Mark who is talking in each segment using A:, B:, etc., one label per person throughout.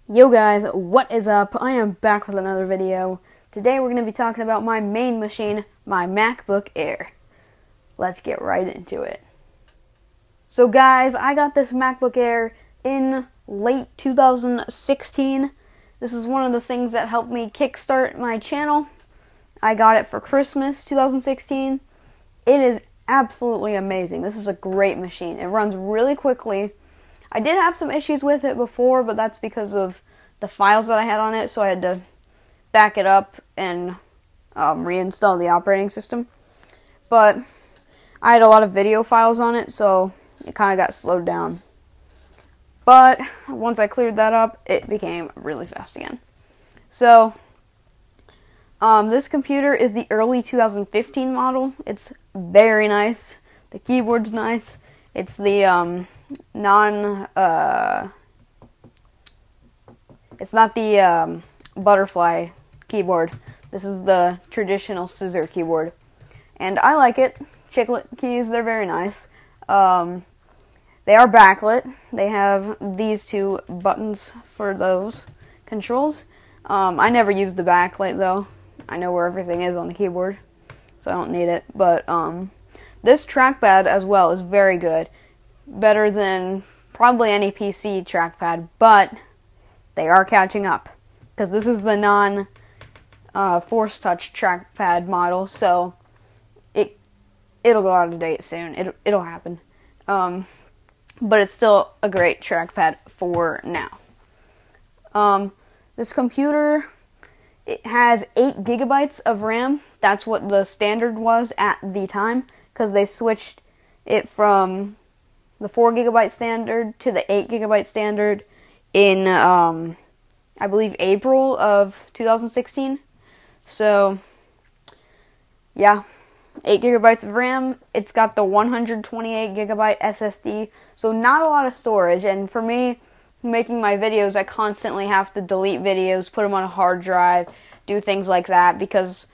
A: Yo guys, what is up? I am back with another video. Today we're going to be talking about my main machine, my MacBook Air. Let's get right into it. So guys, I got this MacBook Air in late 2016. This is one of the things that helped me kickstart my channel. I got it for Christmas 2016. It is absolutely amazing. This is a great machine. It runs really quickly. I did have some issues with it before, but that's because of the files that I had on it, so I had to back it up and reinstall the operating system. But I had a lot of video files on it, so it kind of got slowed down. But once I cleared that up, it became really fast again. So this computer is the early 2015 model. It's very nice. The keyboard's nice. It's the it's not the butterfly keyboard. This is the traditional scissor keyboard. And I like it. Chiclet keys, they're very nice. They are backlit. They have these two buttons for those controls. I never use the backlight though. I know where everything is on the keyboard, so I don't need it. But this trackpad as well is very good. Better than probably any PC trackpad, but they are catching up. Because this is the non-Force Touch trackpad model, so it'll go out of date soon. It'll happen. But it's still a great trackpad for now. This computer, it has 8 gigabytes of RAM. That's what the standard was at the time, because they switched it from the 4 gigabyte standard to the 8 gigabyte standard in, I believe, April of 2016. So, yeah, 8 gigabytes of RAM. It's got the 128 gigabyte SSD, so not a lot of storage. And for me, making my videos, I constantly have to delete videos, put them on a hard drive, do things like that, because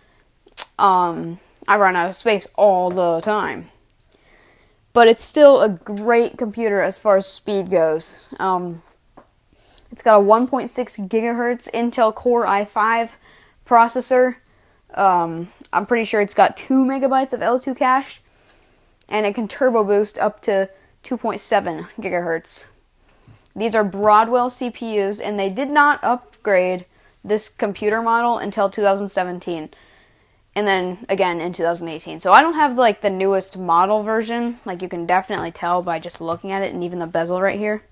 A: I run out of space all the time. But it's still a great computer as far as speed goes. It's got a 1.6 gigahertz Intel Core i5 processor. I'm pretty sure it's got 2 megabytes of L2 cache, and it can turbo boost up to 2.7 gigahertz. These are Broadwell CPUs, and they did not upgrade this computer model until 2017. And then again in 2018. So I don't have like the newest model version. Like you can definitely tell by just looking at it, and even the bezel right here.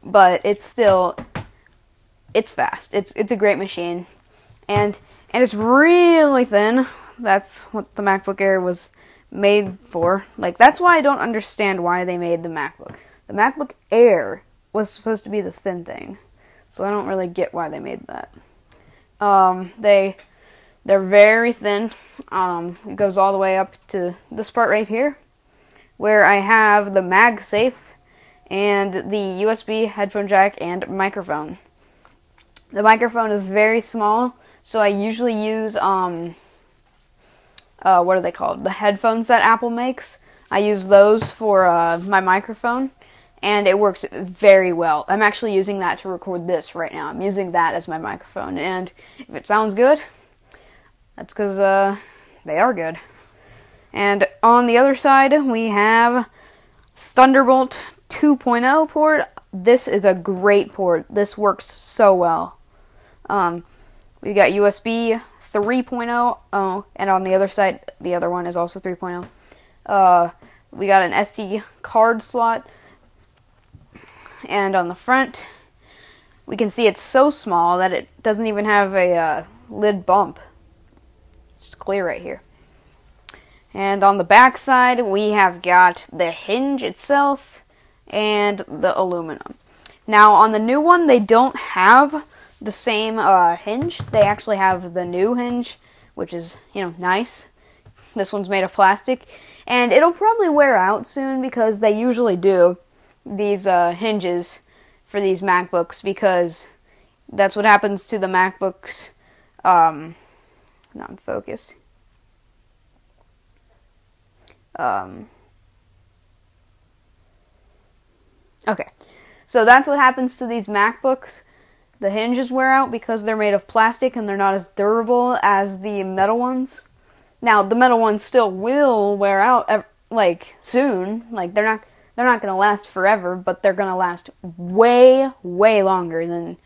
A: But it's fast. It's a great machine, and it's really thin. That's what the MacBook Air was made for. Like that's why I don't understand why they made the MacBook. The MacBook Air was supposed to be the thin thing, so I don't really get why they made that. They're very thin. It goes all the way up to this part right here, where I have the MagSafe and the USB headphone jack and microphone. The microphone is very small, so I usually use, what are they called? The headphones that Apple makes. I use those for my microphone, and it works very well. I'm actually using that to record this right now. I'm using that as my microphone, and if it sounds good, that's because they are good. And on the other side, we have Thunderbolt 2.0 port. This is a great port. This works so well. We got USB 3.0. Oh, and on the other side, the other one is also 3.0. We got an SD card slot. And on the front, we can see it's so small that it doesn't even have a lid bump. It's clear right here. And on the back side, we have got the hinge itself and the aluminum. Now, on the new one, they don't have the same hinge. They actually have the new hinge, which is, nice. This one's made of plastic. And it'll probably wear out soon, because they usually do these hinges for these MacBooks, because that's what happens to the MacBooks. Not in focus. Okay, so that's what happens to these MacBooks. the hinges wear out because they're made of plastic and they're not as durable as the metal ones. Now, the metal ones still will wear out, like, soon. Like, they're not going to last forever, but they're going to last way, way longer than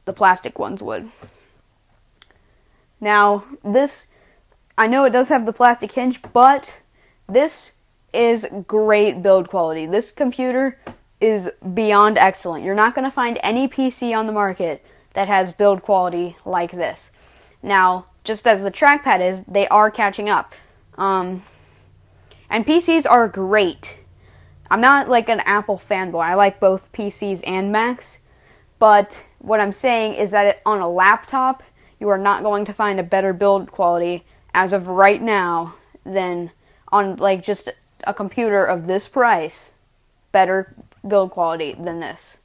A: the plastic ones would. Now, this, I know it does have the plastic hinge, but this is great build quality. This computer is beyond excellent. You're not going to find any PC on the market that has build quality like this. Now, just as the trackpad is, they are catching up. And PCs are great. I'm not like an Apple fanboy. I like both PCs and Macs. But what I'm saying is that on a laptop, you are not going to find a better build quality as of right now than on like just a computer of this price. Better build quality than this.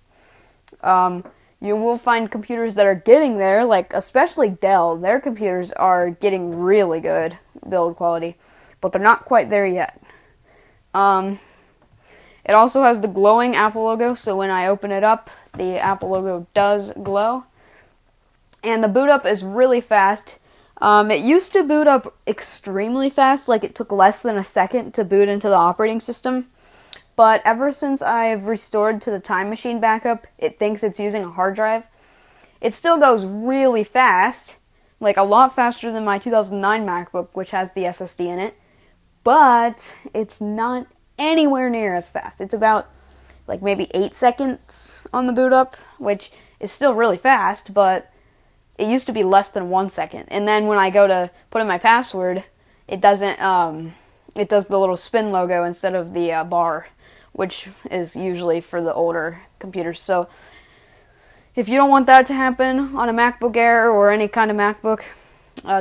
A: You will find computers that are getting there, like especially Dell. Their computers are getting really good build quality, but they're not quite there yet. It also has the glowing Apple logo, so when I open it up, the Apple logo does glow. And the boot up is really fast. It used to boot up extremely fast, like it took less than a second to boot into the operating system. But ever since I've restored to the Time Machine backup, it thinks it's using a hard drive. It still goes really fast, like a lot faster than my 2009 MacBook, which has the SSD in it. But it's not anywhere near as fast. It's about like maybe 8 seconds on the boot up, which is still really fast, but it used to be less than 1 second. And then when I go to put in my password, it doesn't, it does the little spin logo instead of the bar, which is usually for the older computers. So if you don't want that to happen on a MacBook Air or any kind of MacBook,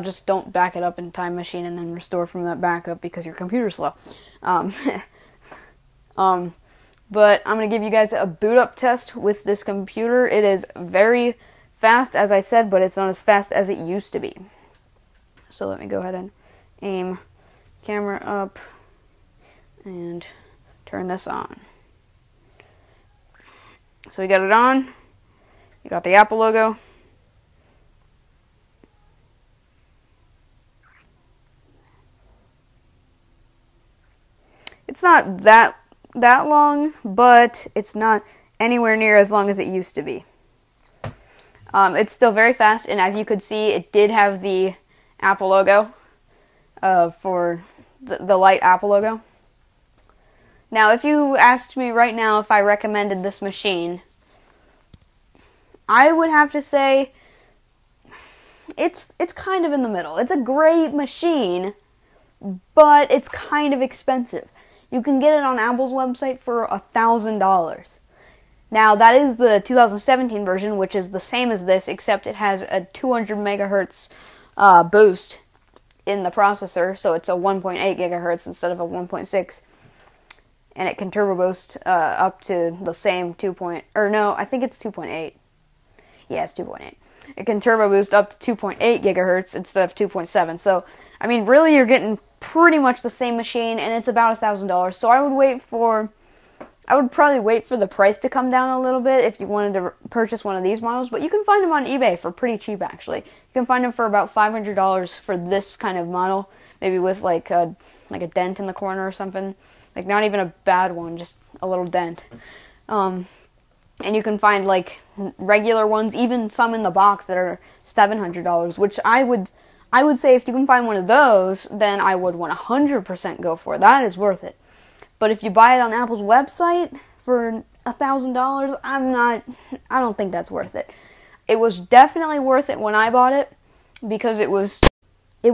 A: just don't back it up in Time Machine and then restore from that backup because your computer's slow. But I'm going to give you guys a boot up test with this computer. It is very fast, as I said, but it's not as fast as it used to be. So let me go ahead and aim camera up and turn this on. So we got it on. You got the Apple logo. It's not that long, but it's not anywhere near as long as it used to be. It's still very fast, and as you could see, it did have the Apple logo for the light Apple logo. Now, if you asked me right now if I recommended this machine, I would have to say it's kind of in the middle. It's a great machine, but it's kind of expensive. You can get it on Apple's website for $1,000. Now, that is the 2017 version, which is the same as this, except it has a 200 megahertz boost in the processor, so it's a 1.8 gigahertz instead of a 1.6, and it can turbo boost up to the same I think it's 2.8. Yeah, it's 2.8. It can turbo boost up to 2.8 gigahertz instead of 2.7. So, I mean, really, you're getting pretty much the same machine, and it's about $1,000. So I would probably wait for the price to come down a little bit if you wanted to purchase one of these models. But you can find them on eBay for pretty cheap, actually. You can find them for about $500 for this kind of model, maybe with like a dent in the corner or something. Like not even a bad one, just a little dent. And you can find like regular ones, even some in the box that are $700, which I would say if you can find one of those, then I would 100% go for it. That is worth it. But if you buy it on Apple's website for $1,000, I don't think that's worth it. It was definitely worth it when I bought it because it was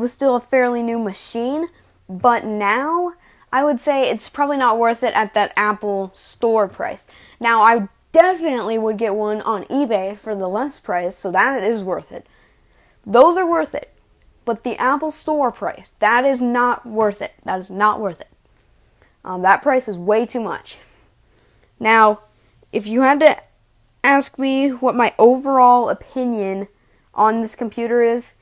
A: still a fairly new machine, but now I would say it's probably not worth it at that Apple store price. Now, I definitely would get one on eBay for the less price, so that is worth it. Those are worth it. But the Apple store price, that is not worth it. That is not worth it. That price is way too much. Now, if you had to ask me what my overall opinion on this computer is,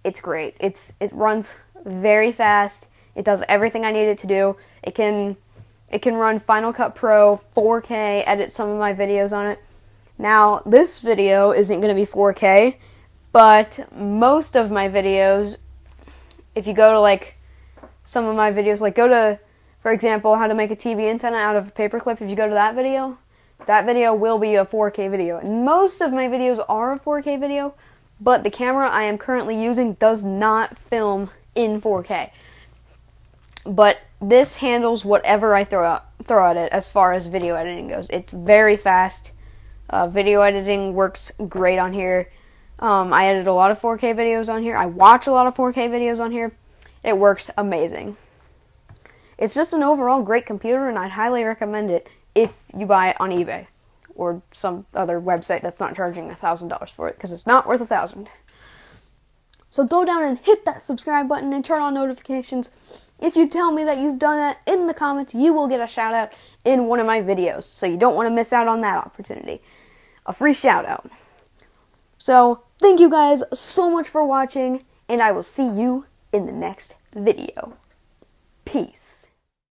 A: it's great. It runs very fast. It does everything I need it to do. It can run Final Cut Pro 4K, edit some of my videos on it. Now, this video isn't going to be 4K, but most of my videos, if you go to like some of my videos, like go to, for example, how to make a TV antenna out of a paperclip, if you go to that video will be a 4K video. And most of my videos are a 4K video, but the camera I am currently using does not film in 4K. But this handles whatever I throw at it as far as video editing goes. It's very fast. Video editing works great on here. I edit a lot of 4K videos on here. I watch a lot of 4K videos on here. It works amazing. It's just an overall great computer, and I'd highly recommend it if you buy it on eBay or some other website that's not charging $1,000 for it, because it's not worth $1,000. So go down and hit that subscribe button and turn on notifications. If you tell me that you've done that in the comments, you will get a shout out in one of my videos. So you don't want to miss out on that opportunity. A free shout out. So thank you guys so much for watching, and I will see you in the next video. Peace.